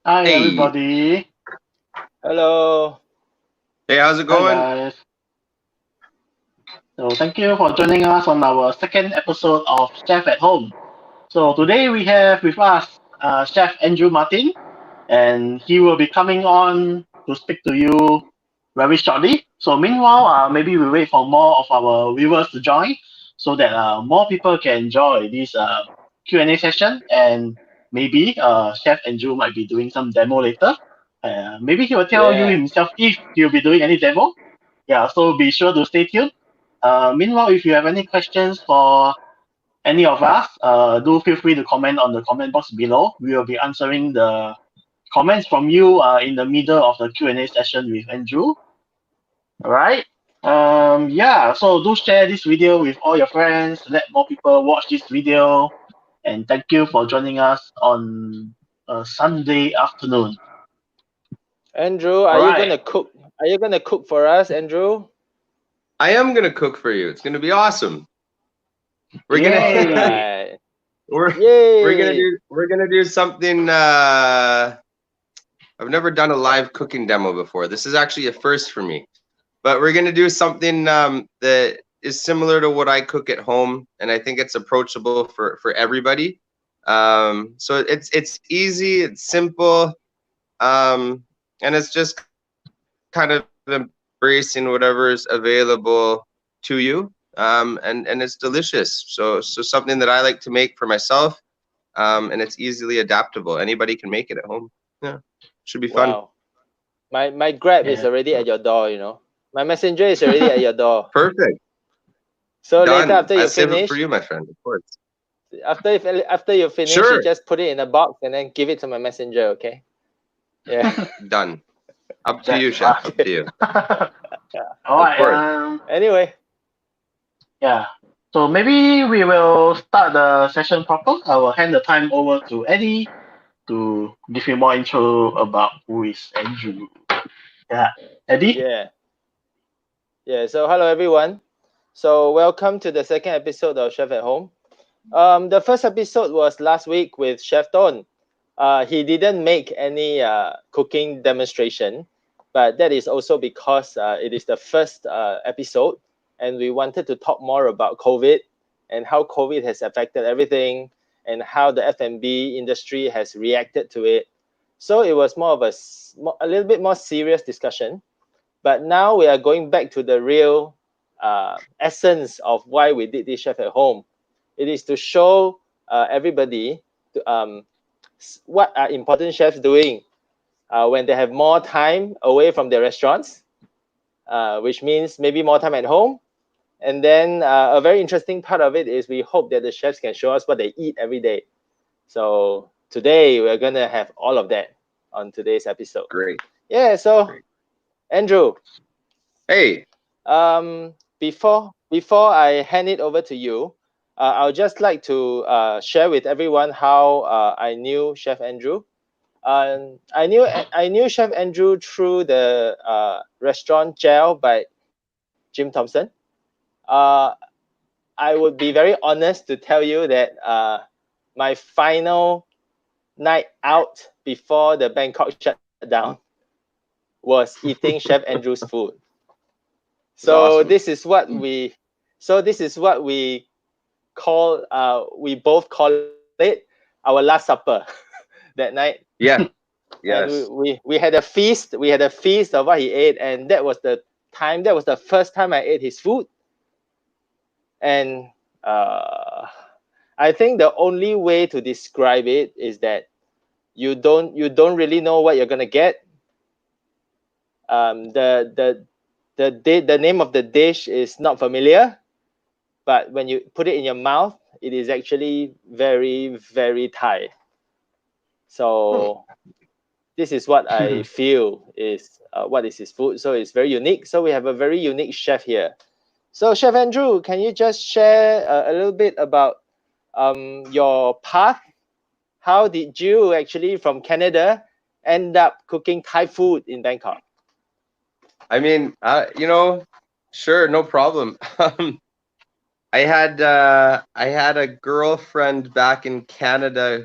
Hi Hey, everybody. Hello. hey, how's it Hi going? guys. So thank you for joining us on our second episode of Chef at Home. So today we have with us Chef Andrew Martin, and he will be coming on to speak to you very shortly. So meanwhile, maybe we wait for more of our viewers to join so that more people can enjoy this Q&A session, and maybe Chef Andrew might be doing some demo later. Maybe he will tell you Yeah. himself if he'll be doing any demo. Yeah, so be sure to stay tuned. Meanwhile, if you have any questions for any of us, do feel free to comment on the comment box below. We will be answering the comments from you in the middle of the Q&A session with Andrew. All right. Yeah, so do share this video with all your friends. Let more people watch this video. And thank you for joining us on a Sunday afternoon. Andrew, All are you right. gonna cook? Are you gonna cook for us, Andrew? I am gonna cook for you. It's gonna be awesome. We're gonna All Yay. right. we're we're gonna Yay. do we're gonna do something. I've never done a live cooking demo before. This is actually a first for me. But we're gonna do something that is similar to what I cook at home, and I think it's approachable for everybody. So it's easy, it's simple, and it's just kind of embracing whatever is available to you. And it's delicious. So something that I like to make for myself, and it's easily adaptable. Anybody can make it at home. Yeah, should be fun. Wow. My Grab is Yeah. already at your door. My messenger is already at your door. Perfect. So later, Done. after I you save it for finish, you, my friend. Of course. after you finish, you Sure. just put it in a box and then give it to my messenger. Okay. Yeah. Done. Up to you, That's chef. fun. Up to Okay. you. Yeah. All Of right. course. Anyway. Yeah. So maybe we will start the session proper. I will hand the time over to Eddie to give you more intro about who is Andrew. Yeah. Eddie? Yeah. Yeah. So hello everyone. So welcome to the second episode of Chef at Home. The first episode was last week with Chef Don. He didn't make any cooking demonstration, but that is also because it is the first episode, and we wanted to talk more about COVID and how COVID has affected everything, and how the F&B industry has reacted to it. So it was more of a little bit more serious discussion. But now we are going back to the real essence of why we did this Chef at Home. It is to show everybody what are important chefs doing when they have more time away from their restaurants, which means maybe more time at home. And then a very interesting part of it is we hope that the chefs can show us what they eat every day. So today we're gonna have all of that on today's episode. Great. Yeah. So Great. Andrew, Hey. before I hand it over to you, I would just like to share with everyone how I knew Chef Andrew. I knew Chef Andrew through the restaurant Jaew by Jim Thompson. Uh, I would be very honest to tell you that my final night out before the Bangkok shutdown was eating Chef Andrew's food. It's So awesome. this is what we call we both call it our last supper that night. Yeah. And Yes. we had a feast. We had a feast of what he ate, and that was the first time I ate his food. And uh, I think the only way to describe it is that you don't really know what you're gonna get. The name of the dish is not familiar, but when you put it in your mouth, it is actually very, very Thai. Hmm. So this is what I feel is what is his food. So it's very unique. So we have a very unique chef here. So Chef Andrew, can you just share a little bit about your path? How did you actually from Canada end up cooking Thai food in Bangkok? I mean, sure, no problem. I had a girlfriend back in Canada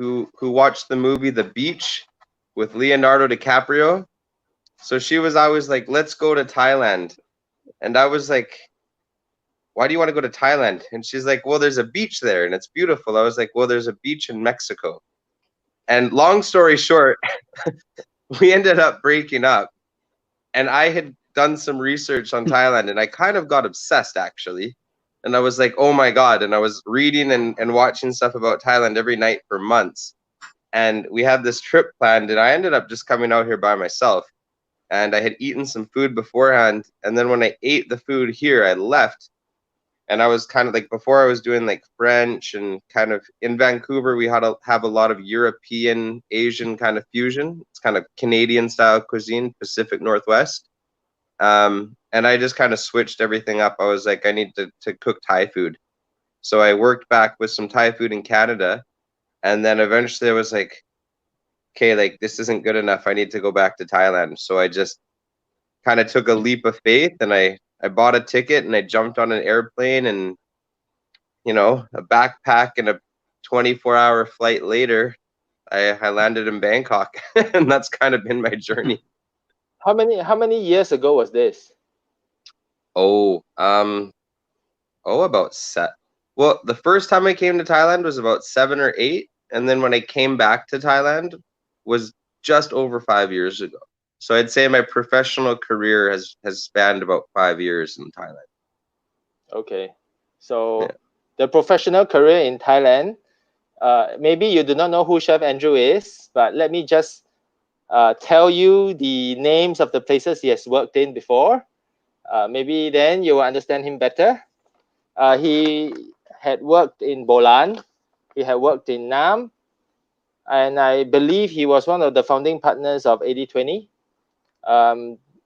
who watched the movie The Beach with Leonardo DiCaprio. So she was always like, let's go to Thailand. And I was like, why do you want to go to Thailand? And she's like, well, there's a beach there and it's beautiful. I was like, well, there's a beach in Mexico. And long story short, we ended up breaking up. And I had done some research on Thailand and I kind of got obsessed actually. And I was like, oh my God. And I was reading and watching stuff about Thailand every night for months. And we had this trip planned and I ended up just coming out here by myself. And I had eaten some food beforehand. And then when I ate the food here, I left. And I was kind of like, before I was doing like French and kind of in Vancouver, we had have a lot of European, Asian kind of fusion. It's kind of Canadian style cuisine, Pacific Northwest. And I just kind of switched everything up. I was like, I need to cook Thai food. So I worked back with some Thai food in Canada. And then eventually I was like, okay, like this isn't good enough. I need to go back to Thailand. So I just kind of took a leap of faith and I bought a ticket and I jumped on an airplane and, you know, a backpack and a 24-hour flight later, I landed in Bangkok. And that's kind of been my journey. How many years ago was this? About set. Well, the first time I came to Thailand was about 7 or 8. And then when I came back to Thailand was just over 5 years ago. So I'd say my professional career has spanned about 5 years in Thailand. Okay. So the professional career in Thailand, maybe you do not know who Chef Andrew is, but let me just tell you the names of the places he has worked in before. Maybe then you will understand him better. He had worked in Bolan. He had worked in Nam. And I believe he was one of the founding partners of 80/20.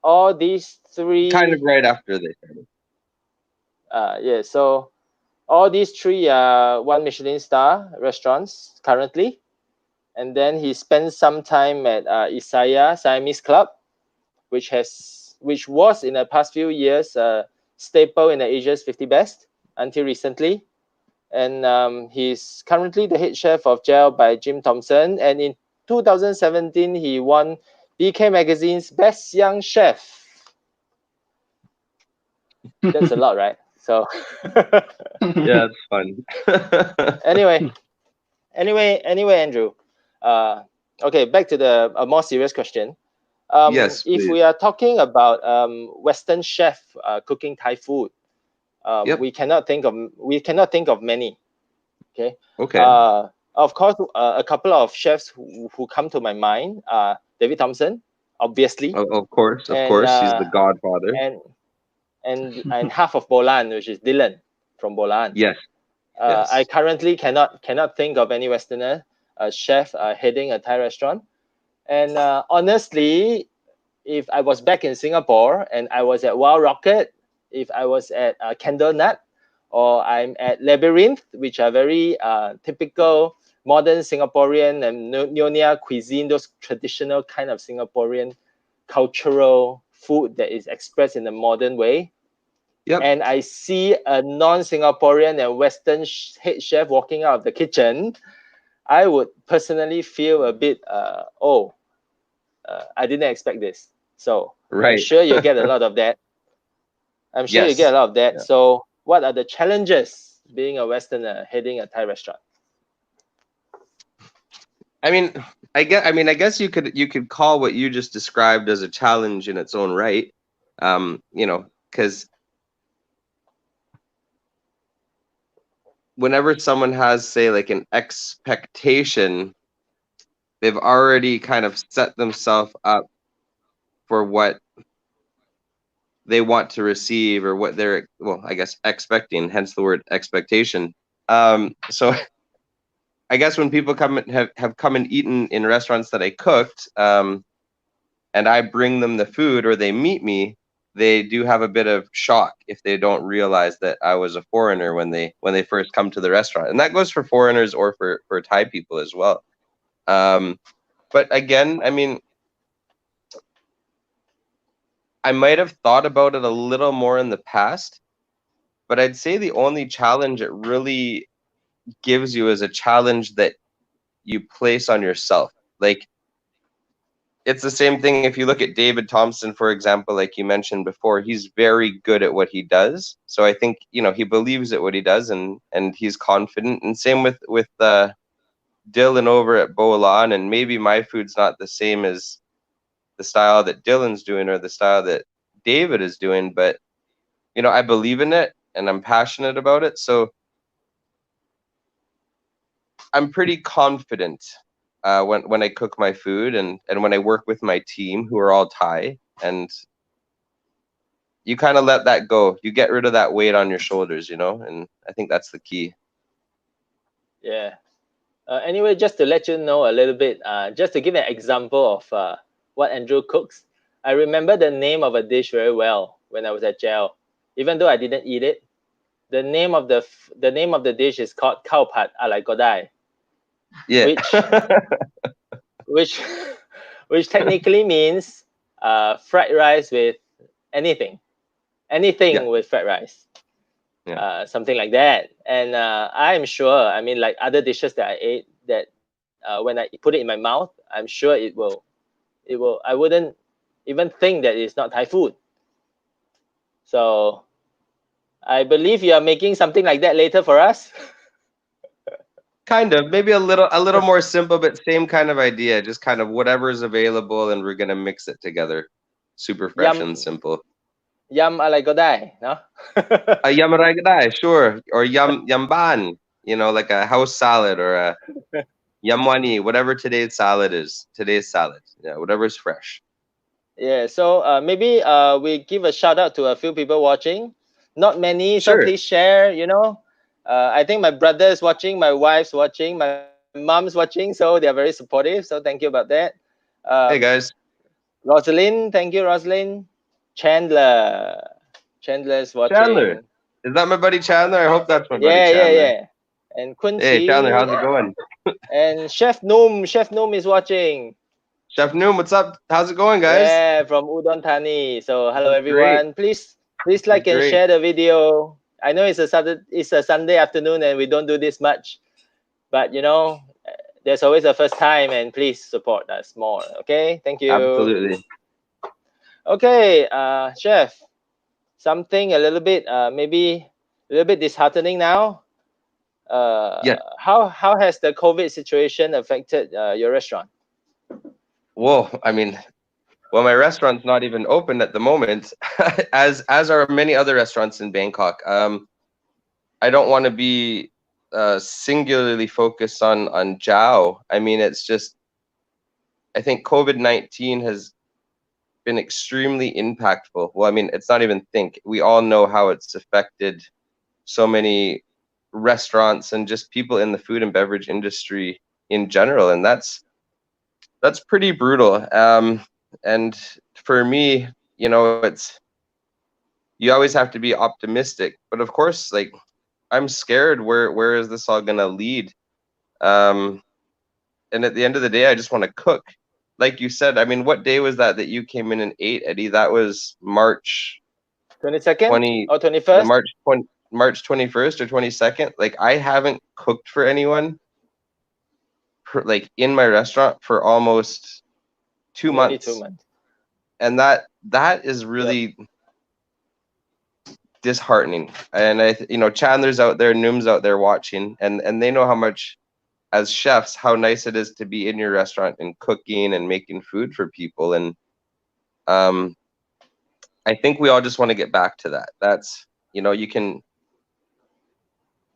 All these three kind of right after they started. So all these three are 1 Michelin star restaurants currently, and then he spent some time at Isaiah Siamese Club, which was in the past few years a staple in the Asia's 50 Best until recently. And he's currently the head chef of Jaew by Jim Thompson. And in 2017, he won BK Magazine's Best Young Chef. That's a lot, right? So yeah, it's fun. anyway, Andrew. Okay, back to a more serious question. Yes, if please. we are talking about Western chef cooking Thai food, we cannot think of many. Okay. Of course, a couple of chefs who come to my mind are David Thompson, obviously. Of course, he's the godfather. And half of Bolan, which is Dylan from Bolan. Yes. I currently cannot think of any Westerner chef heading a Thai restaurant. And honestly, if I was back in Singapore and I was at Wild Rocket, if I was at Candle Nut, or I'm at Labyrinth, which are very typical modern Singaporean and Nyonya cuisine, those traditional kind of Singaporean cultural food that is expressed in a modern way. Yep. And I see a non-Singaporean and Western head chef walking out of the kitchen, I would personally feel a bit, I didn't expect this. So I'm sure you get a lot of that. Yeah. So what are the challenges being a Westerner heading a Thai restaurant? I guess you could call what you just described as a challenge in its own right. Because whenever someone has, say, like an expectation, they've already kind of set themselves up for what they want to receive or what they're, expecting, hence the word expectation. So I guess when people have come and eaten in restaurants that I cooked, and I bring them the food or they meet me, they do have a bit of shock if they don't realize that I was a foreigner when they first come to the restaurant. And that goes for foreigners or for Thai people as well. But again, I might have thought about it a little more in the past, but I'd say the only challenge it really gives you is a challenge that you place on yourself. Like, it's the same thing if you look at David Thompson, for example, like you mentioned before, he's very good at what he does. So I think, you know, he believes at what he does, and he's confident. And same with Dylan over at Bolan, and maybe my food's not the same as the style that Dylan's doing or the style that David is doing, but, you know, I believe in it and I'm passionate about it. So I'm pretty confident when I cook my food and when I work with my team who are all Thai, and you kind of let that go. You get rid of that weight on your shoulders, you know, and I think that's the key. Yeah. Anyway, just to let you know a little bit, just to give an example of what Andrew cooks, I remember the name of a dish very well when I was at Jaew, even though I didn't eat it. The name of the dish is called khao phat alai godai. Yeah. which technically means fried rice with anything Yeah. with fried rice, Yeah. something like that. And I'm sure, I mean, like other dishes that I ate, that when I put it in my mouth, I'm sure it will I wouldn't even think that it's not Thai food. So I believe you are making something like that later for us. Kind of, maybe a little more simple, but same kind of idea. Just kind of whatever is available, and we're gonna mix it together. Super fresh and simple. Yam alai godai, no? A yam ragadai, sure, or yam baan. You know, like a house salad or a yamwani, whatever today's salad is. Today's salad, yeah, whatever's fresh. Yeah, so maybe we give a shout out to a few people watching. Not many, so Sure. please share. You know, I think my brother is watching, my wife's watching, my mom's watching, so they are very supportive. So thank you about that. Hey guys. Rosalind, thank you, Rosalind. Chandler's Chandler, watching. is that my buddy Chandler? I hope that's my buddy Yeah, yeah, Chandler. yeah. And Hey Chandler, Quincy how's it going? and Chef Noom is watching. Chef Noom, what's up? How's it going, guys? Yeah, from Udon Thani. So hello Great. everyone. Please like and Great. share the video. I know it's a Sunday afternoon and we don't do this much, but you know, there's always a first time, and please support us more. Okay, thank you. Absolutely. Okay, Chef, something a little bit maybe a little bit disheartening now. Yeah. How has the COVID situation affected your restaurant? Whoa, I mean, well, my restaurant's not even open at the moment, as are many other restaurants in Bangkok. I don't want to be singularly focused on Jaew. I mean, it's just, I think COVID-19 has been extremely impactful. Well, I mean, it's not even think. We all know how it's affected so many restaurants and just people in the food and beverage industry in general, and that's pretty brutal. And for me, you know, you always have to be optimistic, but of course, like, I'm scared. Where is this all gonna lead? And at the end of the day, I just want to cook. Like you said, I mean, what day was that you came in and ate, Eddie? That was March 22nd or 21st? March 21st or 22nd. Like, I haven't cooked for anyone like in my restaurant for almost 2 months. 2 months. And that is really disheartening. And you know, Chandler's out there, Noom's out there watching, and they know how much, as chefs, how nice it is to be in your restaurant and cooking and making food for people. And I think we all just want to get back to that. That's, you know,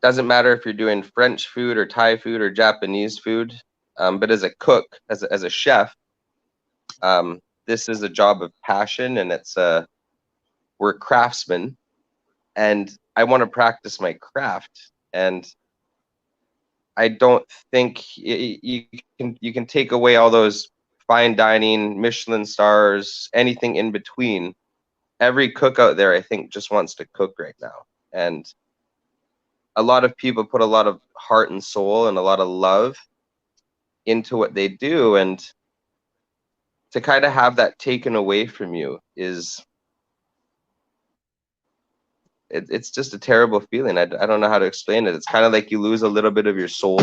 doesn't matter if you're doing French food or Thai food or Japanese food, but as a cook, as a chef, this is a job of passion, and we're craftsmen, and I want to practice my craft. And I don't think you can take away all those fine dining, Michelin stars, anything in between. Every cook out there, I think, just wants to cook right now. And a lot of people put a lot of heart and soul and a lot of love into what they do. And to kind of have that taken away from you it's just a terrible feeling. I don't know how to explain it. It's kind of like you lose a little bit of your soul.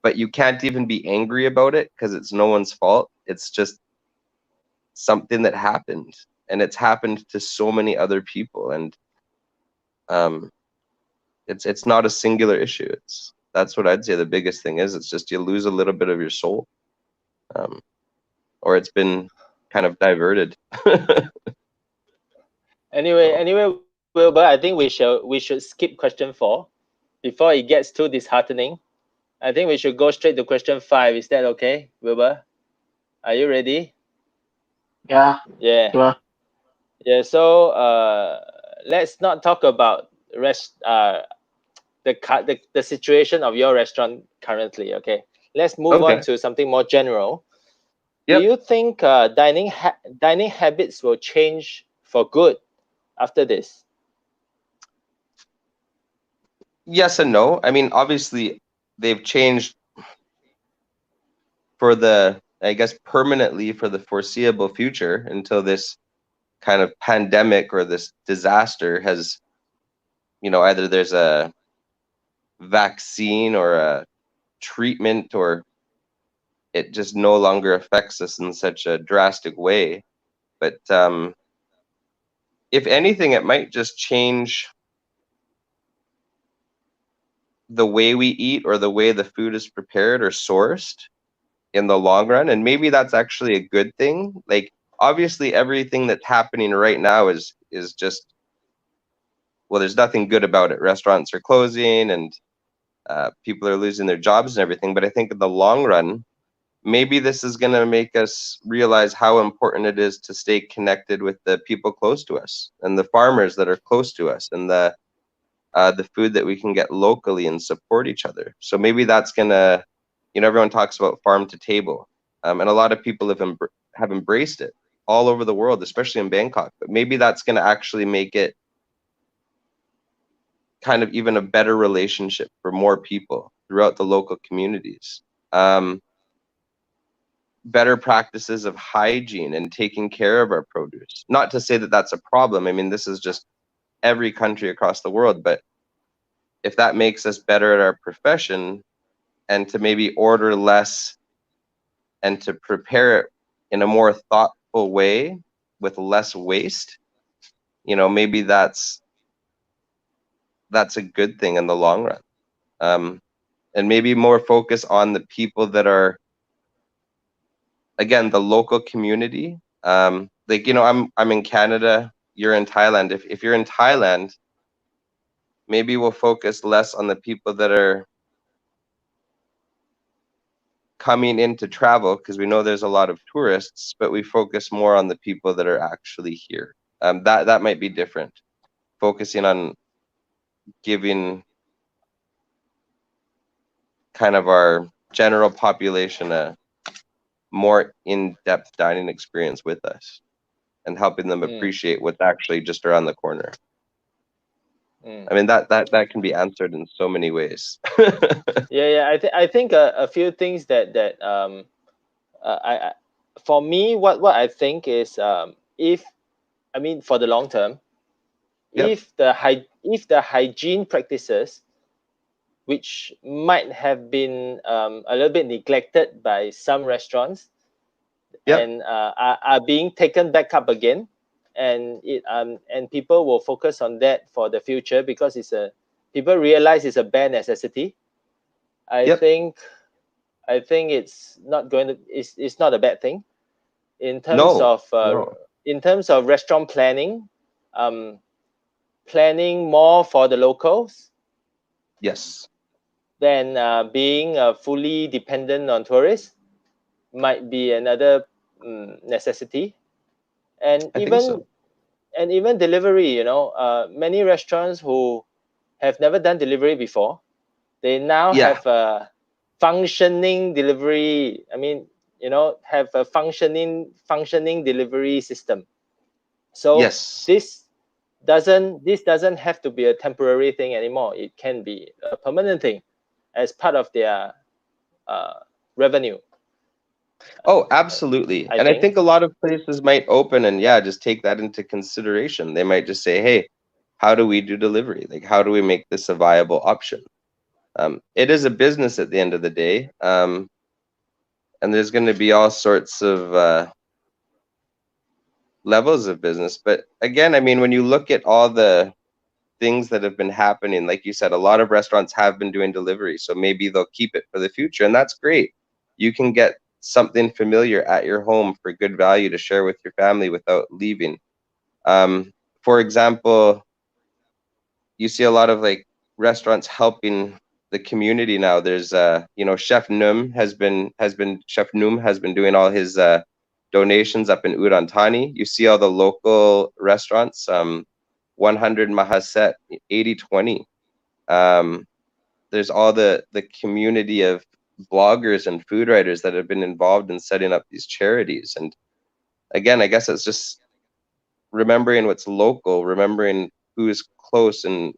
but you can't even be angry about it because it's no one's fault. It's just something that happened, and it's happened to so many other people, and it's not a singular issue. That's what I'd say the biggest thing is. It's just you lose a little bit of your soul, or it's been kind of diverted. Anyway, Wilbur, I think we should skip question 4 before it gets too disheartening. I think we should go straight to question 5. Is that okay, Wilbur? Are you ready? Yeah. Yeah. Sure. Yeah. So let's not talk about the situation of your restaurant currently. Okay. Let's move on to something more general. Yep. Do you think dining habits will change for good after this? Yes and no. I mean, obviously, they've changed for the, I guess, permanently for the foreseeable future until this kind of pandemic or this disaster has, either there's a vaccine or a treatment, or it just no longer affects us in such a drastic way. But if anything, it might just change the way we eat or the way the food is prepared or sourced in the long run. And maybe that's actually a good thing. Like, obviously everything that's happening right now is just, well, there's nothing good about it. Restaurants are closing and people are losing their jobs and everything. But I think in the long run, maybe this is going to make us realize how important it is to stay connected with the people close to us and the farmers that are close to us, and the food that we can get locally and support each other. So maybe that's gonna, everyone talks about farm to table, and a lot of people have embraced it all over the world, especially in Bangkok. But maybe that's gonna actually make it kind of even a better relationship for more people throughout the local communities. Better practices of hygiene and taking care of our produce. Not to say that that's a problem. I mean, this is just every country across the world, but if that makes us better at our profession, and to maybe order less and to prepare it in a more thoughtful way with less waste, maybe that's a good thing in the long run. And maybe more focus on the people that are, again, the local community. Like, I'm in Canada, you're in Thailand. If you're in Thailand, maybe we'll focus less on the people that are coming in to travel, because we know there's a lot of tourists, but we focus more on the people that are actually here. That might be different, focusing on giving kind of our general population a more in-depth dining experience with us, and helping them appreciate what's actually just around the corner. I mean, that can be answered in so many ways. Yeah. I think a few things that for me, what I think is, for the long term, Yep. if the hygiene practices, which might have been a little bit neglected by some restaurants, Yep. and are being taken back up again, and people will focus on that for the future, because people realize it's a bare necessity. I think it's not a bad thing in terms of restaurant planning, planning more for the locals. Yes. Than being fully dependent on tourists might be another necessity. And even delivery, many restaurants who have never done delivery before, they now have a functioning delivery. Have a functioning delivery system. So this doesn't have to be a temporary thing anymore. It can be a permanent thing as part of their revenue. Oh, absolutely. I think a lot of places might open and just take that into consideration. They might just say, hey, how do we do delivery? Like, how do we make this a viable option? It is a business at the end of the day, and there's going to be all sorts of levels of business. But again, I mean, when you look at all the things that have been happening, like you said, a lot of restaurants have been doing delivery, so maybe they'll keep it for the future, and that's great. You can get something familiar at your home for good value to share with your family without leaving. For example, you see a lot of like restaurants helping the community now. There's Chef Num has been doing all his donations up in Urantani. You see all the local restaurants, 100 Mahaset, 80/20. There's all the community of bloggers and food writers that have been involved in setting up these charities. And again, I guess it's just remembering what's local, remembering who is close, and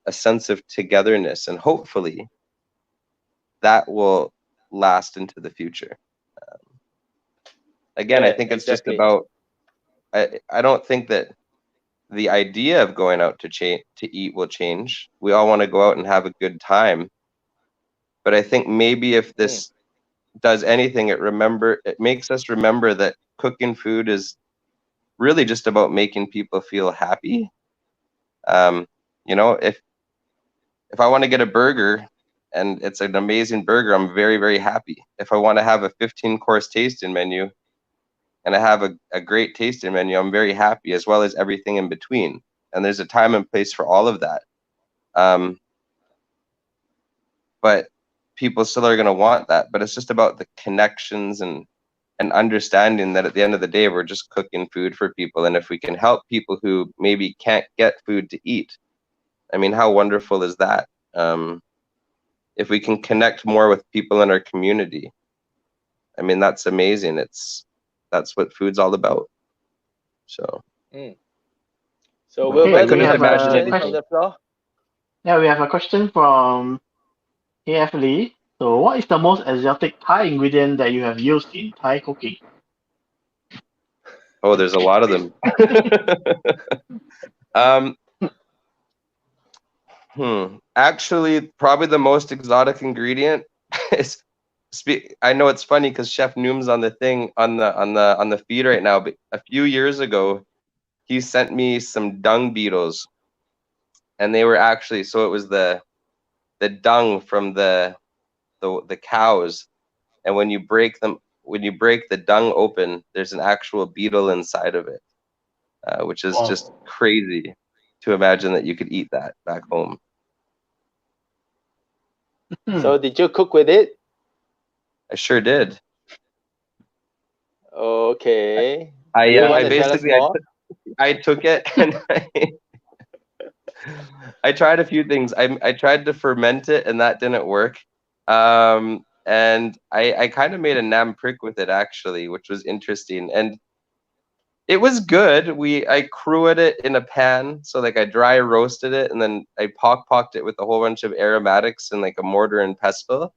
a sense of togetherness, and hopefully that will last into the future. Again, Yeah, I think it's exactly. just about, I don't think that the idea of going out to eat will change. We all want to go out and have a good time. But I think maybe if this does anything, it makes us remember that cooking food is really just about making people feel happy. If I want to get a burger and it's an amazing burger, I'm very, very happy. If I want to have a 15-course tasting menu and I have a great tasting menu, I'm very happy, as well as everything in between. And there's a time and place for all of that. But people still are going to want that. But it's just about the connections and understanding that at the end of the day, we're just cooking food for people. And if we can help people who maybe can't get food to eat, I mean, how wonderful is that? If we can connect more with people in our community, I mean, that's amazing. That's what food's all about. So. So we'll Okay, go we to have the a questions question. on the floor. Yeah, we have a question from AF Lee. So, what is the most exotic Thai ingredient that you have used in Thai cooking? Oh, there's a lot of them. Actually, probably the most exotic ingredient is. I know it's funny because Chef Noom's on the thing on the feed right now, but a few years ago, he sent me some dung beetles, and they were actually, so it was the dung from the cows, and when you break the dung open, there's an actual beetle inside of it, which is just crazy to imagine that you could eat that back home. So did you cook with it? I sure did. Okay. I took it and I tried a few things. I tried to ferment it, and that didn't work. And I kind of made a nam prick with it, actually, which was interesting. And it was good. I crewed it in a pan, so like I dry roasted it, and then I pocked it with a whole bunch of aromatics and like a mortar and pestle,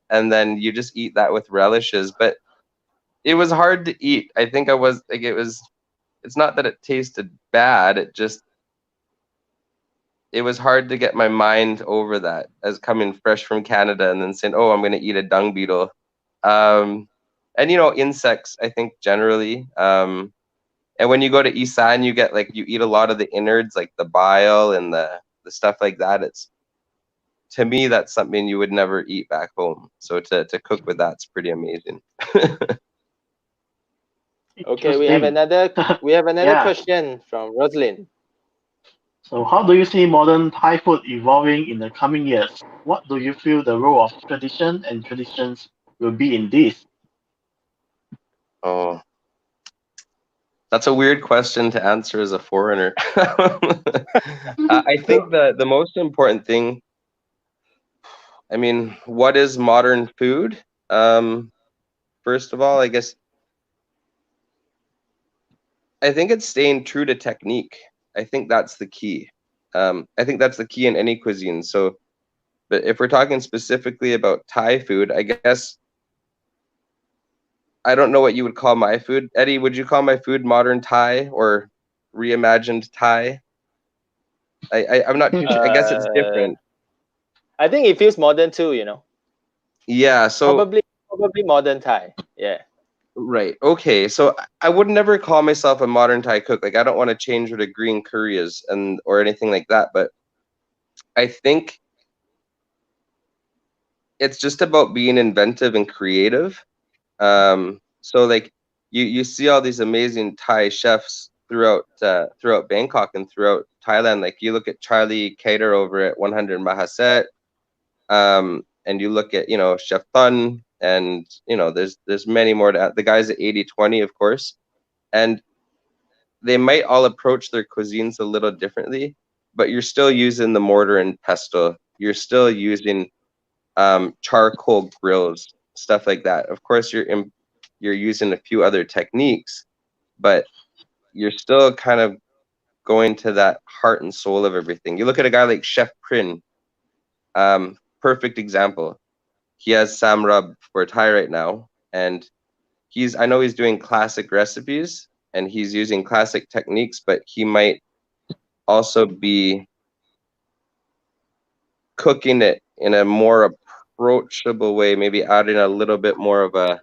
and then you just eat that with relishes. But it was hard to eat. I think it's not that it tasted bad. It was hard to get my mind over that, as coming fresh from Canada and then saying, "Oh, I'm going to eat a dung beetle." And insects, I think, generally. And when you go to Isan, you eat a lot of the innards, like the bile and the stuff like that. To me, that's something you would never eat back home. So to cook with that's pretty amazing. Okay, we have another question from Rosalind. So, how do you see modern Thai food evolving in the coming years? What do you feel the role of tradition and traditions will be in this? Oh, that's a weird question to answer as a foreigner. I think the most important thing, I mean, what is modern food? First of all, I guess, I think it's staying true to technique. I think that's the key. I think that's the key in any cuisine. So, but if we're talking specifically about Thai food, I guess, I don't know what you would call my food. Eddie, would you call my food modern Thai or reimagined Thai? I'm not too sure. I guess it's different. I think it feels modern too, you know. Yeah, so Probably modern Thai. Yeah. right. Okay. So I would never call myself a modern Thai cook. Like I don't want to change what a green curry is and or anything like that, but I think it's just about being inventive and creative. So like you see all these amazing Thai chefs throughout Bangkok and throughout Thailand. Like you look at Charlie Cater over at 100 Mahaset, and you look at Chef Thun, and there's many more. The guys at 80/20, of course, and they might all approach their cuisines a little differently, but you're still using the mortar and pestle. You're still using charcoal grills, stuff like that. Of course, you're using a few other techniques, but you're still kind of going to that heart and soul of everything. You look at a guy like Chef Prin, perfect example. He has Sam Rub for Thai right now, and I know he's doing classic recipes and he's using classic techniques, but he might also be cooking it in a more approachable way, maybe adding a little bit more of a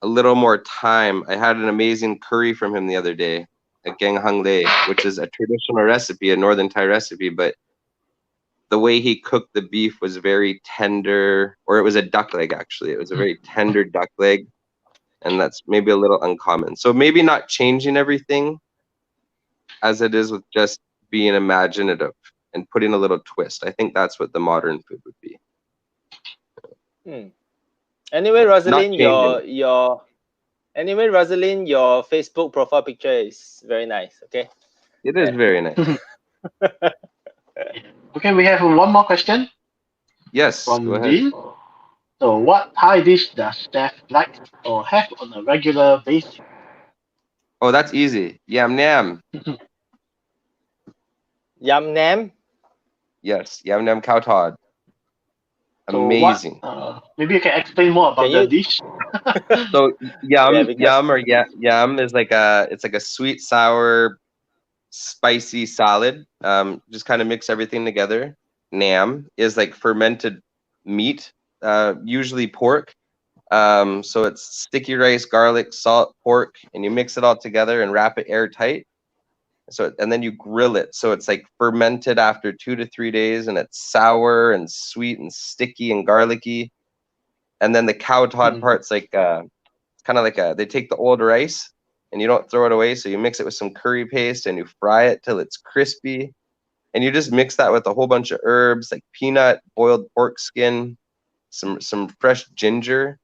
little more time. I had an amazing curry from him the other day, a Geng Hang Lei, which is a traditional recipe, a Northern Thai recipe, but the way he cooked the beef was very tender, or it was a duck leg actually. It was a very tender duck leg, and that's maybe a little uncommon. So maybe not changing everything as it is with just being imaginative and putting a little twist. I think that's what the modern food would be. Anyway, Rosalind, changing. your Facebook profile picture is very nice. Okay. It is very nice. Okay, we have one more question Yes, go from ahead. Dean. So, what Thai dish does chef like or have on a regular basis? Oh, that's easy. Yam Nam. Yam Nam. Yes, Yam Nam Cow Todd. So Amazing. what? Maybe you can explain more about the dish. So Yeah, yam is like a sweet sour spicy salad. Just kind of mix everything together. Nam is like fermented meat, usually pork. So it's sticky rice, garlic, salt, pork, and you mix it all together and wrap it airtight. So and then you grill it. So it's like fermented after 2 to 3 days, and it's sour and sweet and sticky and garlicky. And then the cow Todd part's like it's kind of like they take the old rice and you don't throw it away, so you mix it with some curry paste and you fry it till it's crispy, and you just mix that with a whole bunch of herbs like peanut, boiled pork skin, some fresh ginger,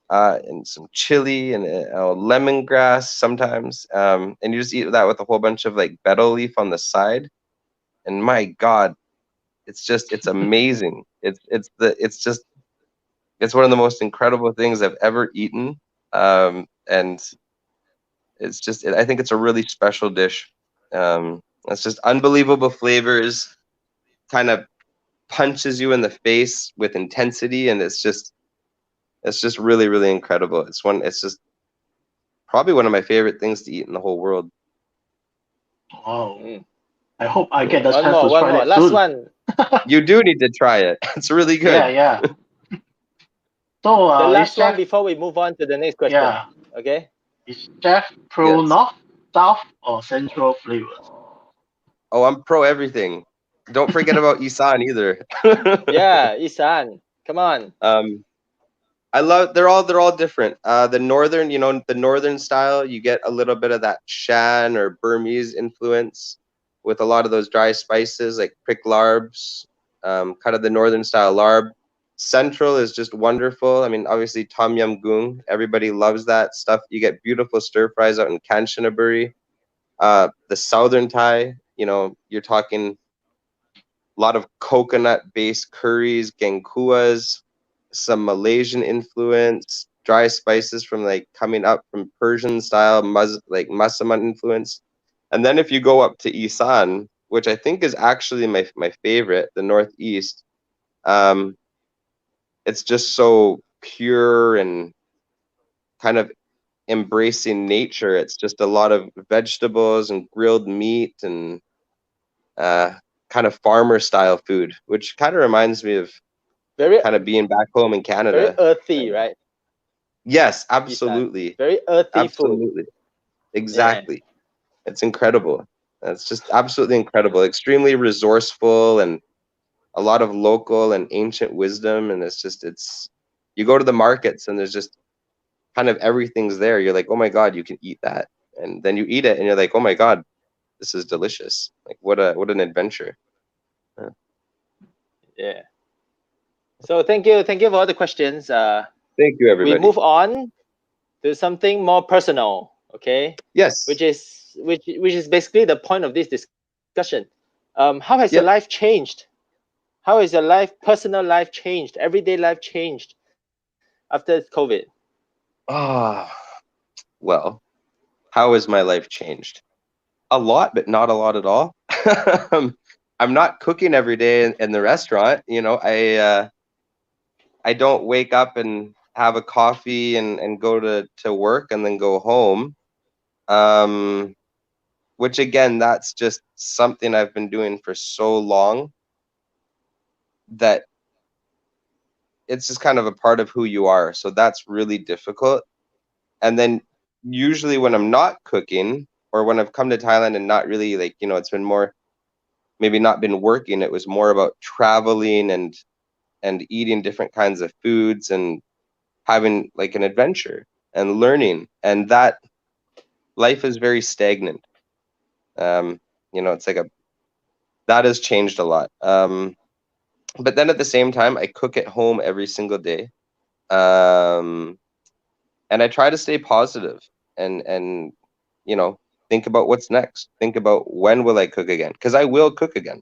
and some chili and lemongrass sometimes, and you just eat that with a whole bunch of like betel leaf on the side, and my God, it's amazing. It's one of the most incredible things I've ever eaten, and I think it's a really special dish. It's just unbelievable flavors, kind of punches you in the face with intensity, and it's just really, really incredible. It's just probably one of my favorite things to eat in the whole world. Wow. I hope I get the One chance more. to try that Last soon. one. You do need to try it. It's really good. Yeah. So The last chef, one before we move on to the next question. Yeah. Okay. Is chef pro Yes. north, south, or central flavors? Oh, I'm pro everything. Don't forget about Isan either. Yeah, Isan. Come on. I love they're all different. The northern, the northern style, you get a little bit of that Shan or Burmese influence with a lot of those dry spices like prick larbs, kind of the northern style larb. Central is just wonderful. I mean, obviously Tom Yum Goong, everybody loves that stuff. You get beautiful stir fries out in Kanchanaburi. The southern Thai, you're talking a lot of coconut-based curries, gengkuas, some Malaysian influence, dry spices from like coming up from Persian style, like Masaman influence. And then if you go up to Isan, which I think is actually my favorite, the Northeast, it's just so pure and kind of embracing nature. It's just a lot of vegetables and grilled meat, and kind of farmer style food, which kind of reminds me of Very kind of being back home in very Canada. earthy, right? Yes, Isan. absolutely. Very earthy food. Absolutely. Yeah. Exactly. It's incredible. It's just absolutely incredible. Extremely resourceful and a lot of local and ancient wisdom. And it's you go to the markets and there's just kind of everything's there. You're like, oh my God, you can eat that. And then you eat it and you're like, oh my God, this is delicious. Like what an adventure. Yeah. So thank you for all the questions. Thank you, We everybody. move on to something more personal, okay? Yes. Which is basically the point of this discussion. How has your Yep. life changed? How has your life, personal life changed, everyday life changed after COVID? Ah, well, how has my life changed? A lot, but not a lot at all. I'm not cooking every day in the restaurant. You know, I don't wake up and have a coffee and go to work and then go home. Which again, that's just something I've been doing for so long that it's just kind of a part of who you are. So that's really difficult. And then usually when I'm not cooking or when I've come to Thailand and not really like, you know, it's been more maybe not been working, it was more about traveling and eating different kinds of foods and having like an adventure and learning. And that life is very stagnant. You know, it's like that has changed a lot. But then at the same time, I cook at home every single day. And I try to stay positive and you know, think about what's next. Think about when will I cook again? Because I will cook again.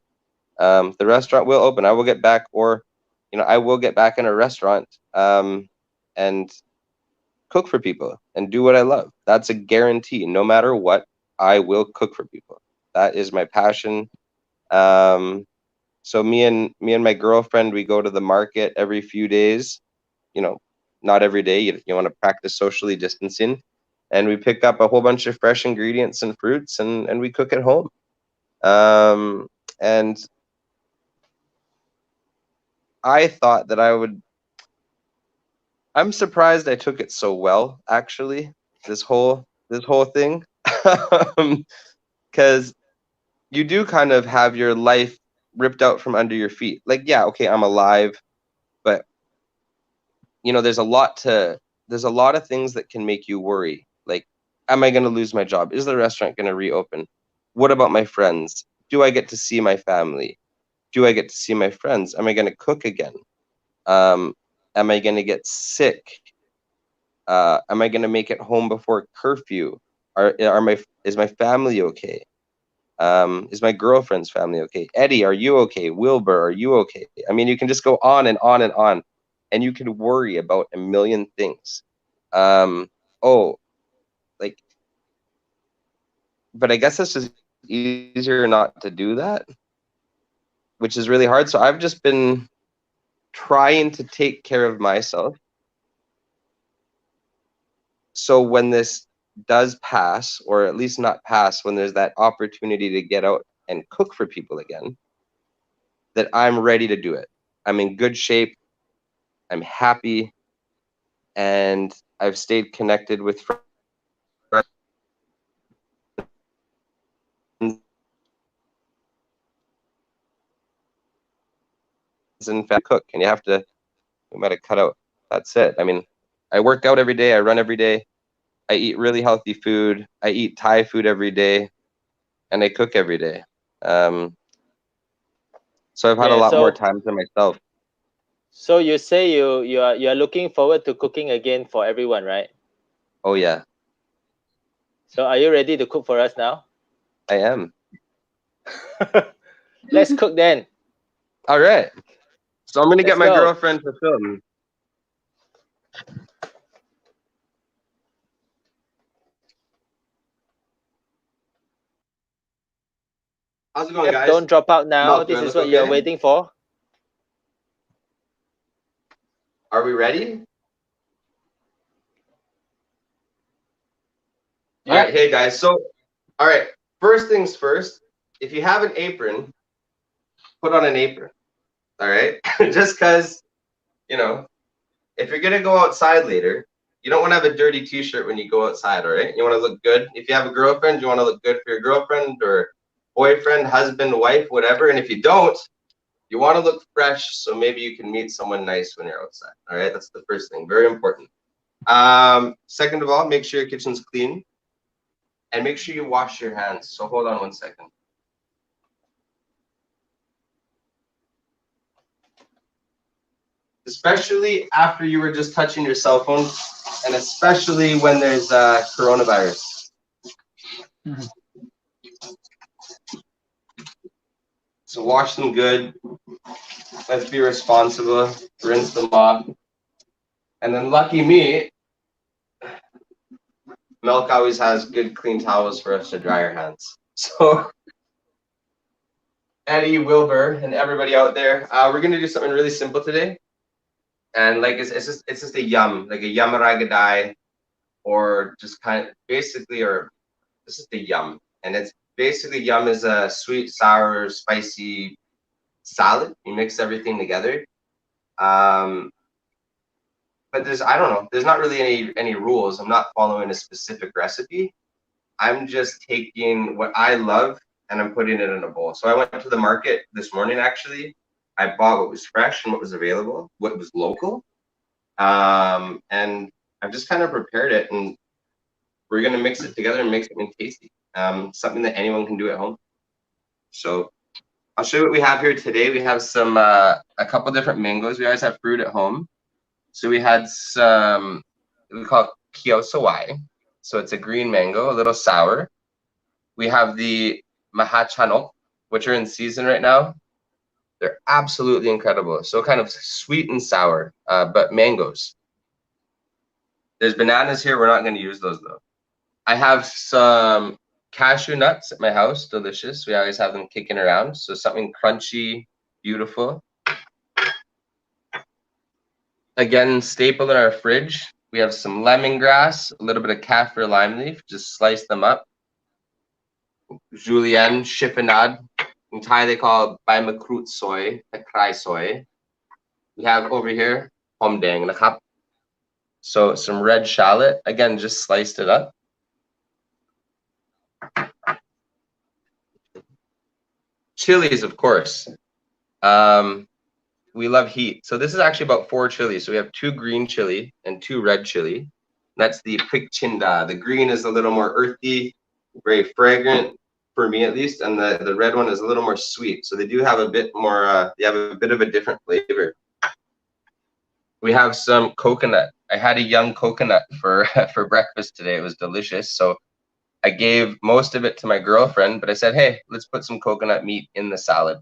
The restaurant will open. I will get back, or you know, I will get back in a restaurant and cook for people and do what I love. That's a guarantee. No matter what, I will cook for people. That is my passion. So me and my girlfriend, we go to the market every few days. You know, not every day. You want to practice socially distancing, and we pick up a whole bunch of fresh ingredients and fruits, and we cook at home. And I thought that I'm surprised I took it so well, actually. This whole thing, because you do kind of have your life ripped out from under your feet. Like, yeah, okay, I'm alive, but you know, there's a lot of things that can make you worry. Like, am I going to lose my job? Is the restaurant going to reopen? What about my friends? Do I get to see my family? Do I get to see my friends? Am I going to cook again? Um, am I going to get sick? Am I going to make it home before curfew? Is my family okay? Is my girlfriend's family okay? Eddie, are you okay? Wilbur, are you okay? I mean, you can just go on and on and on, and you can worry about a million things. Oh, like, but I guess it's just easier not to do that, which is really hard. So I've just been trying to take care of myself. So when this does pass, or at least not pass, when there's that opportunity to get out and cook for people again, that I'm ready to do it. I'm in good shape. I'm happy, and I've stayed connected with friends and family. Cook, and we might have cut out. That's it. I mean, I work out every day. I run every day. I eat really healthy food. I eat Thai food every day, and I cook every day. So I've had a Yeah. lot more So time to myself. so you say you are looking forward to cooking again for everyone, right? Oh yeah, So are you ready to cook for us now? I am. Let's cook then. All right. So I'm gonna get Let's my go. girlfriend to film. How's it going, Chef, guys? don't drop out now. Milk, do This I is look what you're okay? waiting for. Are we ready? All right, hey guys. So, all right. First things first. If you have an apron, put on an apron. All right, just because, you know, if you're gonna go outside later, you don't want to have a dirty t-shirt when you go outside. All right, you want to look good. If you have a girlfriend, you want to look good for your girlfriend or boyfriend, husband, wife, whatever. And if you don't, you want to look fresh, so maybe you can meet someone nice when you're outside. All right, that's the first thing, very important. Second of all, make sure your kitchen's clean, and make sure you wash your hands. So hold on one second. Especially after you were just touching your cell phone, and especially when there's coronavirus. Mm-hmm. So wash them good. Let's be responsible. Rinse them off. And then lucky me, Milk always has good clean towels for us to dry our hands. So Eddie, Wilbur, and everybody out there, we're gonna do something really simple today. And like it's just a yum, like a yamaragadai, or just kind of basically, or this is the yum. And it's basically, yum is a sweet, sour, spicy salad. You mix everything together. But there's, I don't know, there's not really any rules. I'm not following a specific recipe. I'm just taking what I love and I'm putting it in a bowl. So I went to the market this morning, actually. I bought what was fresh and what was available, what was local. And I've just kind of prepared it, and we're gonna mix it together and make something tasty. Something that anyone can do at home. So I'll show you what we have here today. We have some, a couple different mangoes. We always have fruit at home. So we had some, we call it kiosawai. So it's a green mango, a little sour. We have the mahachanok, which are in season right now. They're absolutely incredible. So kind of sweet and sour, but mangoes. There's bananas here. We're not going to use those though. I have some cashew nuts at my house, delicious. We always have them kicking around. So something crunchy, beautiful. Again, staple in our fridge. We have some lemongrass, a little bit of kaffir lime leaf, just slice them up. Julienne, chiffonade. In Thai, they call it bai makrut soy, takrai soy. We have over here, hom dang nakap. So some red shallot, again, just sliced it up. Chilies, of course. We love heat. So this is actually about 4 chilies. So we have 2 green chili and 2 red chili. That's the pichinda. The green is a little more earthy, very fragrant, for me at least, and the red one is a little more sweet. So they do have a bit more, they have a bit of a different flavor. We have some coconut. I had a young coconut for breakfast today. It was delicious. So I gave most of it to my girlfriend, but I said, hey, let's put some coconut meat in the salad.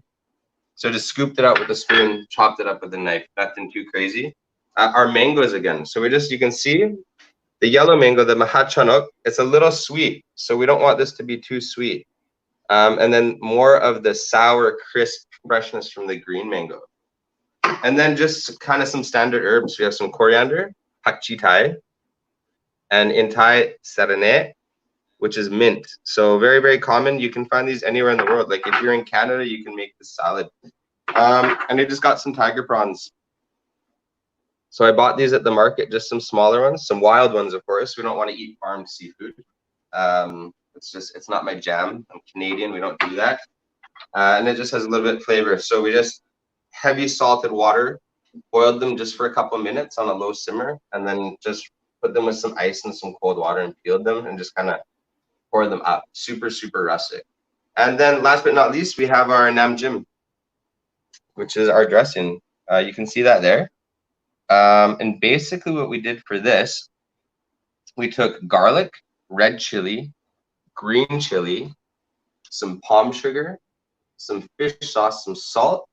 So just scooped it out with a spoon, chopped it up with a knife. Nothing too crazy. Our mangoes again. So you can see the yellow mango, the mahachanok, it's a little sweet. So we don't want this to be too sweet. And then more of the sour, crisp freshness from the green mango. And then just kind of some standard herbs. We have some coriander, pakchi Thai, and in Thai, sarane, which is mint. So very, very common. You can find these anywhere in the world. Like if you're in Canada, you can make this salad. And I just got some tiger prawns. So I bought these at the market, just some smaller ones, some wild ones, of course. We don't want to eat farmed seafood. It's not my jam. I'm Canadian, we don't do that. And it just has a little bit of flavor. So we just heavy salted water, boiled them just for a couple minutes on a low simmer, and then just put them with some ice and some cold water and peeled them and just kind of pour them up. Super, super rustic. And then last but not least, we have our nam jim, which is our dressing. You can see that there. And basically what we did for this, we took garlic, red chili, green chili, some palm sugar, some fish sauce, some salt,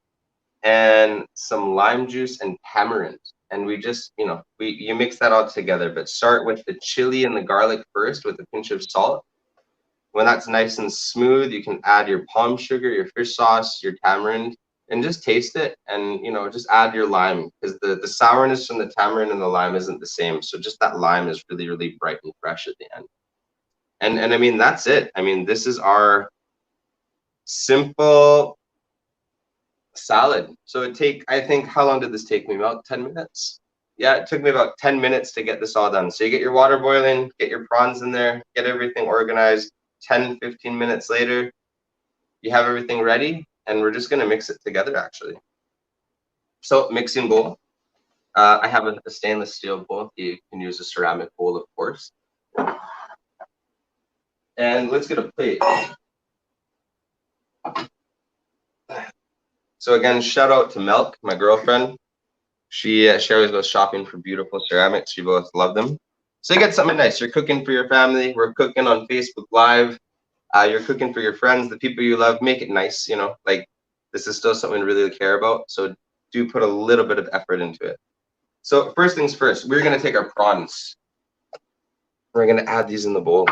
and some lime juice and tamarind. And we just, you mix that all together, but start with the chili and the garlic first with a pinch of salt. When that's nice and smooth, you can add your palm sugar, your fish sauce, your tamarind, and just taste it. And, just add your lime, because the sourness from the tamarind and the lime isn't the same. So just that lime is really, really bright and fresh at the end. And I mean, that's it. I mean, this is our simple salad. So I think, how long did this take me? About 10 minutes? Yeah, it took me about 10 minutes to get this all done. So you get your water boiling, get your prawns in there, get everything organized. 10, 15 minutes later, you have everything ready, and we're just gonna mix it together actually. So mixing bowl. I have a stainless steel bowl. You can use a ceramic bowl, of course. And let's get a plate. So again, shout out to Milk, my girlfriend. She always goes shopping for beautiful ceramics. We both love them. So you get something nice. You're cooking for your family. We're cooking on Facebook Live. You're cooking for your friends, the people you love. Make it nice, you know. Like, this is still something we really care about. So do put a little bit of effort into it. So first things first, we're gonna take our prawns. We're gonna add these in the bowl.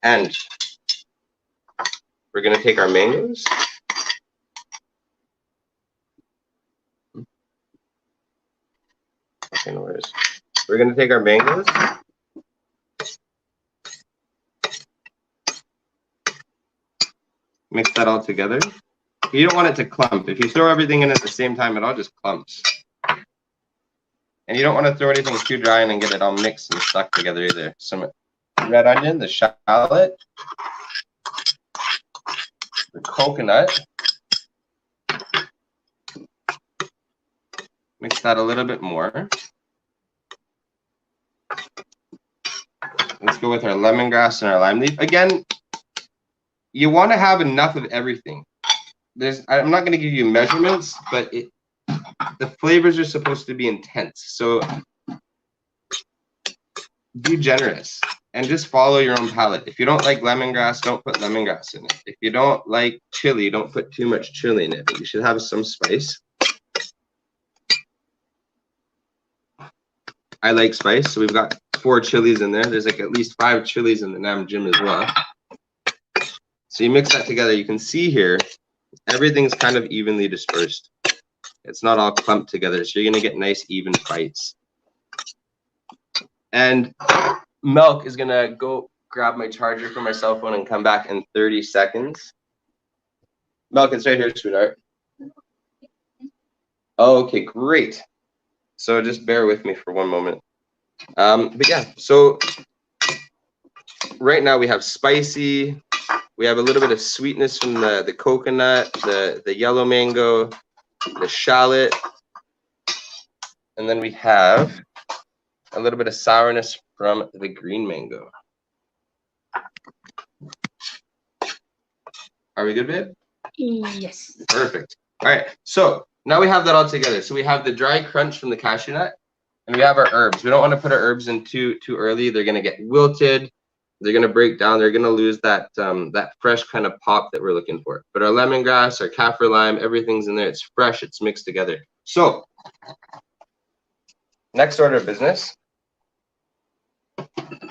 And we're gonna take our mangoes. Okay, no worries. We're gonna take our mangoes. Mix that all together. You don't want it to clump. If you throw everything in at the same time, it all just clumps. And you don't want to throw anything too dry and get it all mixed and stuck together either. Some red onion, the shallot, the coconut. Mix that a little bit more. Let's go with our lemongrass and our lime leaf. Again, you want to have enough of everything. I'm not going to give you measurements, but the flavors are supposed to be intense. So be generous and just follow your own palate. If you don't like lemongrass, don't put lemongrass in it. If you don't like chili, don't put too much chili in it. But you should have some spice. I like spice, so we've got 4 chilies in there. There's like at least 5 chilies in the Nam Jim as well. So you mix that together. You can see here, everything's kind of evenly dispersed. It's not all clumped together, so you're gonna get nice even bites. And Milk is gonna go grab my charger for my cell phone and come back in 30 seconds. Milk, it's right here, sweetheart. Okay, great. So just bear with me for one moment. But yeah, so right now we have spicy, we have a little bit of sweetness from the coconut, the yellow mango, the shallot, and then we have a little bit of sourness from the green mango. Are we good, babe? Yes. Perfect. All right, so now we have that all together. So we have the dry crunch from the cashew nut, and we have our herbs. We don't want to put our herbs in too early. They're gonna get wilted. They're gonna break down. They're gonna lose that that fresh kind of pop that we're looking for. But our lemongrass, our kaffir lime, everything's in there. It's fresh. It's mixed together. So next order of business,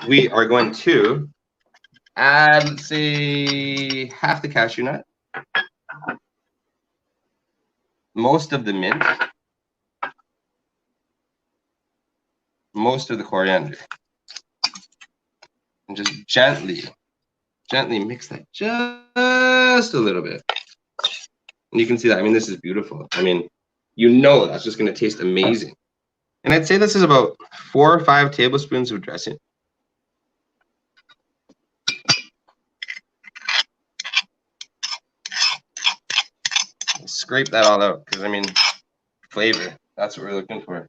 we are going to add, let's say, half the cashew nut, most of the mint, most of the coriander, and just gently mix that just a little bit. And you can see that. I mean, this is beautiful. I mean, you know that's just going to taste amazing. And I'd say this is about 4 or 5 tablespoons of dressing. Scrape that all out because, I mean, flavor. That's what we're looking for.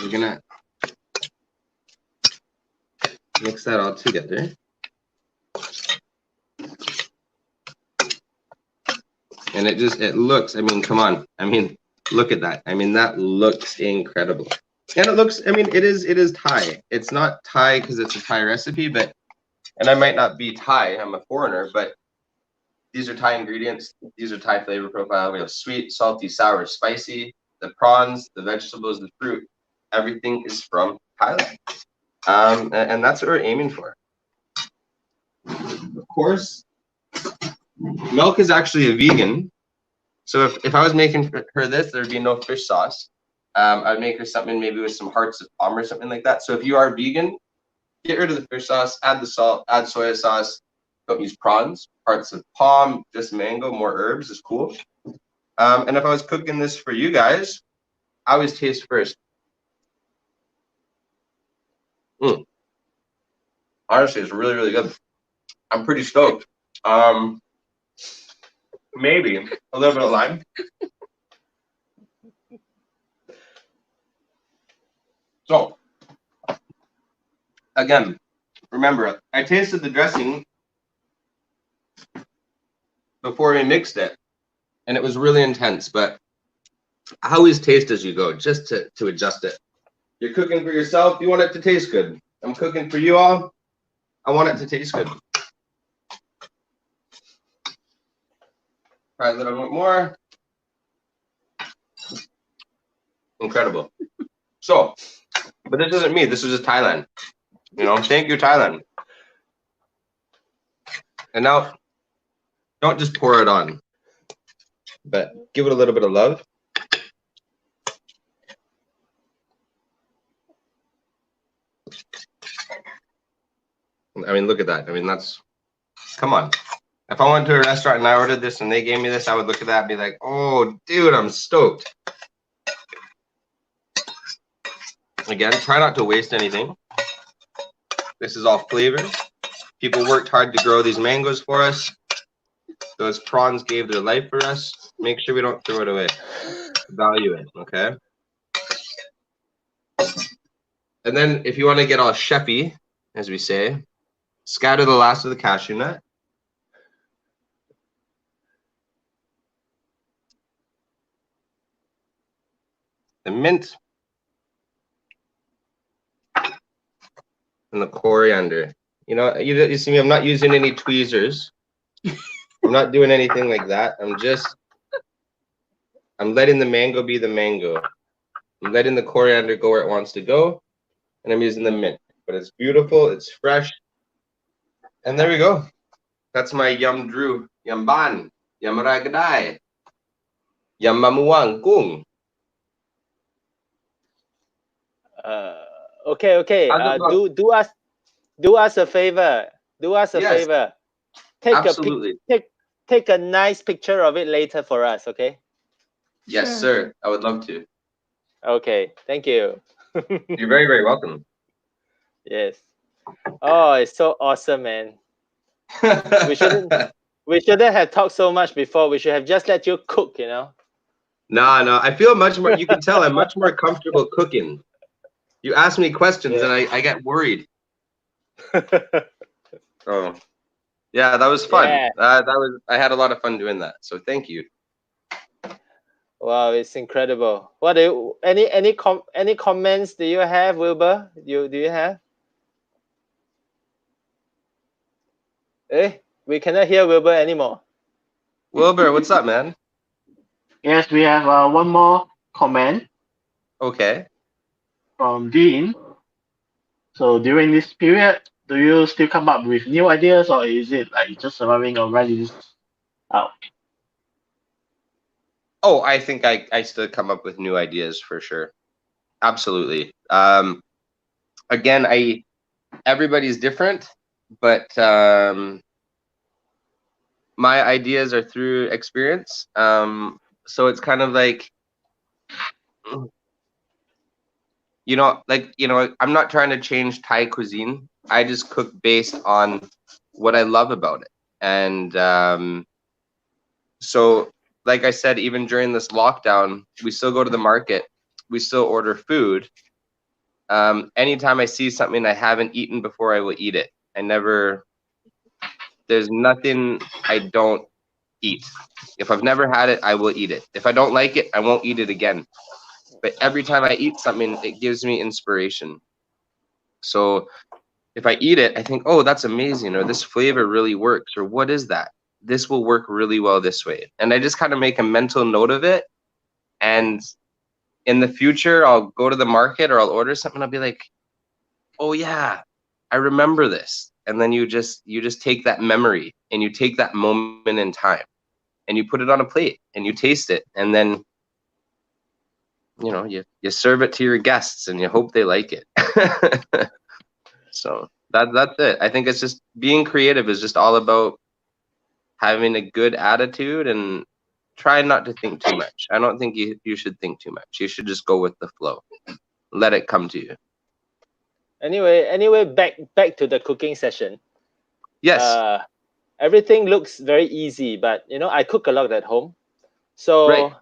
We're gonna mix that all together. And it looks, I mean, come on. I mean, look at that. I mean, that looks incredible. And it looks, I mean, it is Thai. It's not Thai because it's a Thai recipe, but, and I might not be Thai, I'm a foreigner, but these are Thai ingredients. These are Thai flavor profile. We have sweet, salty, sour, spicy, the prawns, the vegetables, the fruit. Everything is from Thailand. And that's what we're aiming for. Of course, Milk is actually a vegan. So if I was making her this, there'd be no fish sauce. I'd make her something maybe with some hearts of palm or something like that. So if you are vegan, Get rid of the fish sauce, add the salt, add soy sauce. Don't use prawns, parts of palm, just mango, more herbs is cool. And if I was cooking this for you guys, I always taste first. Honestly, it's really, really good. I'm pretty stoked. Maybe a little bit of lime. So, again, remember, I tasted the dressing before we mixed it, and it was really intense, but I always taste as you go, just to adjust it. You're cooking for yourself, you want it to taste good. I'm cooking for you all, I want it to taste good. Try a little bit more. Incredible. So, but this isn't me, this is just Thailand. You know, thank you, Thailand. And now, don't just pour it on, but give it a little bit of love. I mean, look at that. I mean, that's, come on. If I went to a restaurant and I ordered this and they gave me this, I would look at that and be like, oh, dude, I'm stoked. Again, try not to waste anything. This is all flavors. People worked hard to grow these mangoes for us. Those prawns gave their life for us. Make sure we don't throw it away. Value it, okay? And then if you want to get all chefy, as we say, scatter the last of the cashew nut. The mint. And the coriander. You know, you see me, I'm not using any tweezers. I'm not doing anything like that. I'm letting the mango be the mango. I'm letting the coriander go where it wants to go. And I'm using the mint. But it's beautiful, it's fresh. And there we go. That's my yum drew. Yum Baan. Yum ragadai. Yum mamuang kung. Okay. Do us a favor. Do us a favor. Take a nice picture of it later for us, okay? Yes, sir. I would love to. Okay, thank you. You're very, very welcome. Yes. Oh, it's so awesome, man. We shouldn't have talked so much before. We should have just let you cook, you know. No. I feel much more. You can tell I'm much more comfortable cooking. You ask me questions and I get worried. Oh, yeah, that was fun. Yeah. I had a lot of fun doing that. So thank you. Wow, it's incredible. What do you, any comments do you have, Wilbur? Do you have? We cannot hear Wilbur anymore. Wilbur, what's up, man? Yes, we have one more comment. Okay. From Dean. So during this period, do you still come up with new ideas, or is it like just surviving or writing this out? Oh, I think I still come up with new ideas for sure. Absolutely. Again, everybody's different, but my ideas are through experience. So it's kind of like, I'm not trying to change Thai cuisine. I just cook based on what I love about it. And so, like I said, even during this lockdown, we still go to the market. We still order food. Anytime I see something I haven't eaten before, I will eat it. There's nothing I don't eat. If I've never had it, I will eat it. If I don't like it, I won't eat it again. But every time I eat something, it gives me inspiration. So if I eat it, I think, oh, that's amazing, or this flavor really works, or what is that? This will work really well this way. And I just kind of make a mental note of it. And in the future, I'll go to the market or I'll order something. I'll be like, oh yeah, I remember this. And then you just take that memory and you take that moment in time and you put it on a plate and you taste it. And then, you serve it to your guests and you hope they like it. So that's it. I think it's just being creative is just all about having a good attitude and try not to think too much. I don't think you should think too much. You should just go with the flow. Let it come to you. Anyway, back to the cooking session. Yes. Everything looks very easy, but I cook a lot at home. So Right.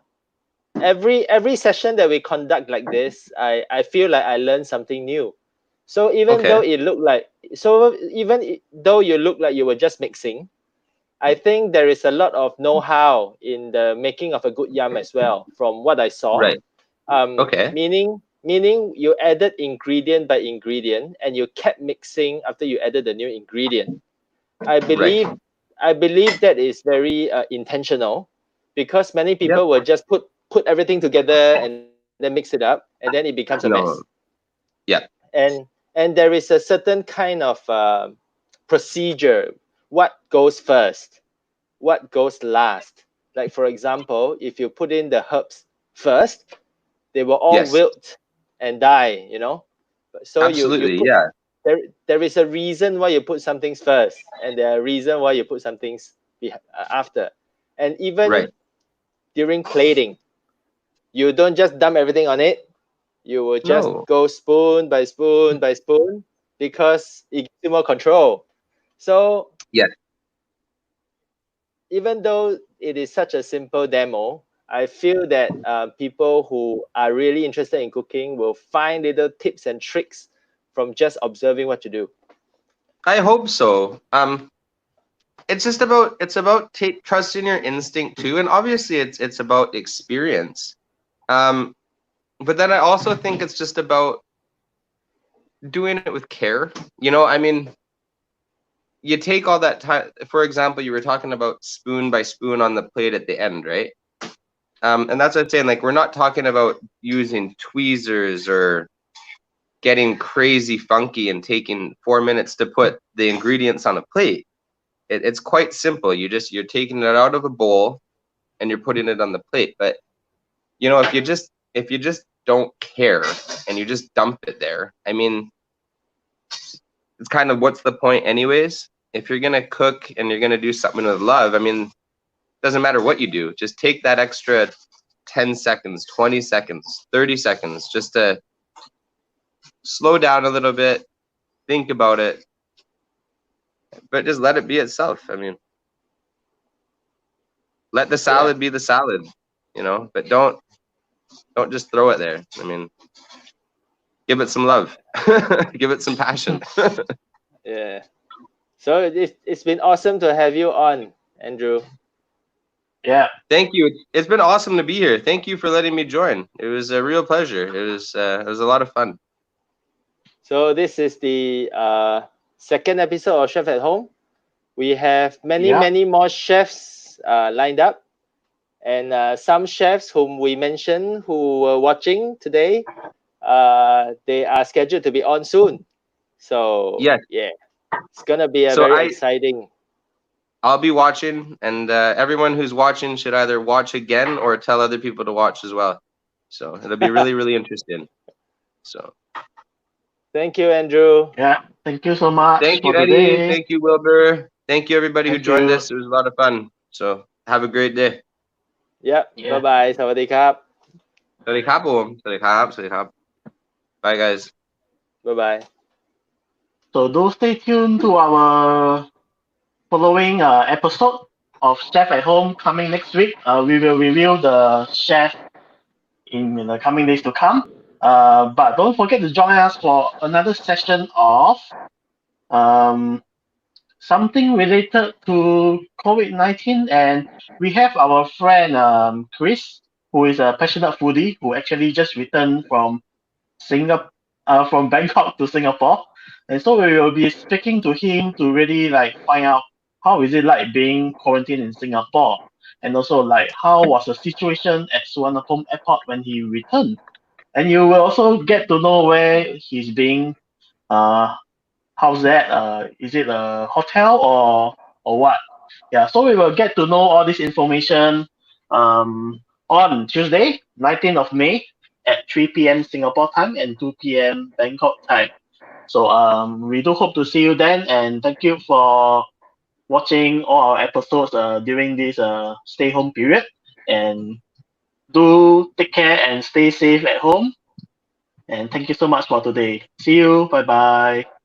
every session that we conduct like this, I feel like I learn something new. So even Okay. though you look like you were just mixing, I think there is a lot of know-how in the making of a good yam as well, from what I saw. Right. Okay. Meaning you added ingredient by ingredient and you kept mixing after you added the new ingredient. I believe that is very intentional, because many Yep. people will just put everything together and then mix it up, and then it becomes a mess. No. Yeah. And there is a certain kind of procedure. What goes first? What goes last? Like, for example, if you put in the herbs first, they will all Yes. wilt and die. So you Absolutely. put Yeah. there is a reason why you put some things first, and there are reason why you put some things after. And even Right. during plating, you don't just dump everything on it. You will just No. go spoon by spoon by spoon, because it gives you more control. So Yes. even though it is such a simple demo, I feel that people who are really interested in cooking will find little tips and tricks from just observing what you do. I hope so. It's about trusting your instinct too, and obviously it's about experience. But then I also think it's just about doing it with care. I mean, you take all that time. For example, you were talking about spoon by spoon on the plate at the end, right? And that's what I'm saying. Like, we're not talking about using tweezers or getting crazy funky and taking 4 minutes to put the ingredients on a plate. It's quite simple. You're taking it out of a bowl and you're putting it on the plate. But if you just don't care and you just dump it there, I mean, it's kind of, what's the point anyways? If you're gonna cook and you're gonna do something with love, I mean, doesn't matter what you do. Just take that extra 10 seconds, 20 seconds, 30 seconds just to slow down a little bit, think about it, but just let it be itself. I mean, let the salad be the salad, but don't just throw it there. I mean, give it some love, give it some passion. Yeah. So it's been awesome to have you on, Andrew. Yeah. Thank you. It's been awesome to be here. Thank you for letting me join. It was a real pleasure. It was a lot of fun. So this is the second episode of Chef at Home. We have many more chefs lined up, and some chefs whom we mentioned who were watching today, they are scheduled to be on soon. So Yes. yeah, it's gonna be a So very exciting. I'll be watching, and everyone who's watching should either watch again or tell other people to watch as well. So it'll be really, really interesting. So Thank you, Andrew. Yeah. Thank you so much. thank you, for Eddie. today. Thank you, Wilbur. Thank you, everybody who Thank joined you. us. It was a lot of fun. So have a great day. Yep. Yeah. Bye bye. สวัสดีครับ สวัสดีครับผมสวัสดีครับสวัสดีครับ Bye, guys. Bye bye. So do stay tuned to our following episode of Chef at Home coming next week. We will review the chef in the coming days to come. But don't forget to join us for another session of something related to COVID-19, and we have our friend Chris, who is a passionate foodie who actually just returned from from Bangkok to Singapore, and so we will be speaking to him to really like find out how is it like being quarantined in Singapore, and also like how was the situation at Suvarnabhumi Airport when he returned, and you will also get to know where he's being how's that? Is it a hotel or what? Yeah, so we will get to know all this information on Tuesday, 19th of May at 3 p.m. Singapore time and 2 p.m. Bangkok time. So we do hope to see you then, and thank you for watching all our episodes during this stay home period. And do take care and stay safe at home. And thank you so much for today. See you. Bye bye.